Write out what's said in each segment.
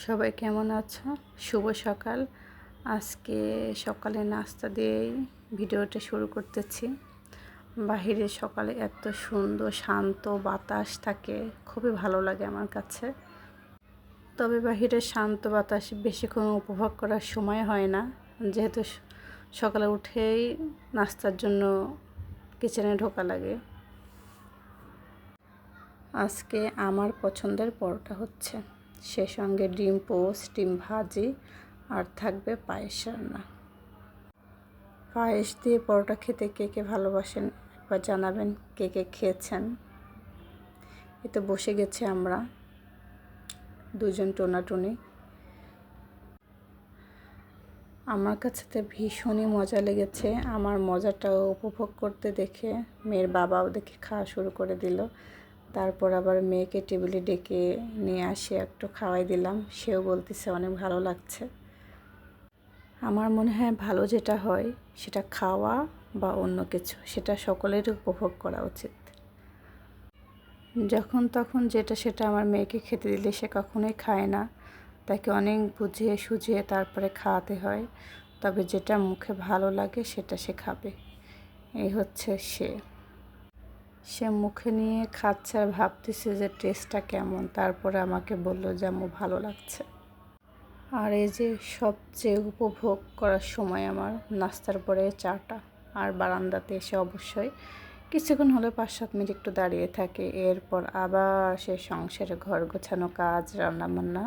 সবাই কেমন আছো? শুভ সকাল। আজকে সকালে নাস্তা দিয়েই ভিডিওটা শুরু করতেছি। বাহিরে সকালে এত সুন্দর শান্ত বাতাস থাকে, খুবই ভালো লাগে আমার কাছে। তবে বাহিরের শান্ত বাতাস বেশিক্ষণ উপভোগ করার সময় হয় না, যেহেতু সকালে উঠেই নাস্তার জন্য কিচেনে ঢোকা লাগে। আজকে আমার পছন্দের পরোটা হচ্ছে, সে সঙ্গে ডিম পোস্ট, ডিম ভাজি আর থাকবে পায়েস রান্না। পায়েস দিয়ে পরোটা খেতে কে কে ভালোবাসেন একবার জানাবেন, কে কে খেয়েছেন। এতে বসে গেছে আমরা দুজন টোনাটুনি। আমার কাছে তো ভীষণই মজা লেগেছে। আমার মজাটাও উপভোগ করতে দেখে মেয়ের বাবাও দেখে খাওয়া শুরু করে দিল। তারপর আবার মেয়েকে টেবিলে ডেকে নিয়ে আসে একটু খাওয়াই দিলাম, সেও বলতেছে অনেক ভালো লাগছে। আমার মনে হয় ভালো যেটা হয় সেটা খাওয়া বা অন্য কিছু, সেটা সকলেরই উপভোগ করা উচিত। যখন তখন যেটা সেটা আমার মেয়েকে খেতে দিলে সে কখনোই খায় না, তাকে অনেক বুঝিয়ে সুঝিয়ে তারপরে খাওয়াতে হয়। তবে যেটা মুখে ভালো লাগে সেটা সে খাবে, এই হচ্ছে সে মুখে নিয়ে খাচ্ছে আর ভাবতেছে যে টেস্টটা কেমন। তারপরে আমাকে বলল যে আম্মু ভালো লাগছে। আর এই যে সবচেয়ে উপভোগ করার সময় আমার নাস্তার পরে চাটা। আর বারান্দাতে এসে অবশ্যই কিছুক্ষণ হলে 5-7 মিনিট একটু দাঁড়িয়ে থাকে। এরপর আবার সে সংসারে ঘর গোছানো কাজ, রান্নাবান্না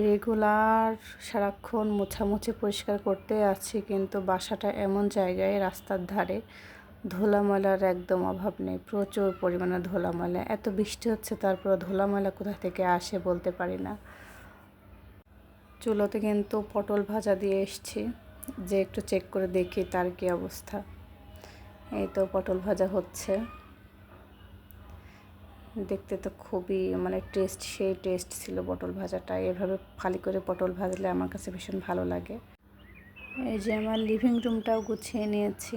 রেগুলার সারাক্ষণ মোছামুছি পরিষ্কার করতে আছি। কিন্তু বাসাটা এমন জায়গায়, রাস্তার ধারে, ধুলা ময়লার একদম অভাব নেই, প্রচুর পরিমাণে ধুলা ময়লা। এত বৃষ্টি হচ্ছে তারপর ধুলা ময়লা কোথা থেকে আসে বলতে পারি না। চুলোতে কিন্তু পটল ভাজা দিয়ে এসছি, যে একটু চেক করে দেখি তার কী অবস্থা। এই তো পটল ভাজা হচ্ছে, দেখতে তো খুবই সেই টেস্ট ছিল পটল ভাজাটা। এভাবে খালি করে পটল ভাজলে আমার কাছে ভীষণ ভালো লাগে। এই যে আমার লিভিং রুমটাও গুছিয়ে নিয়েছি।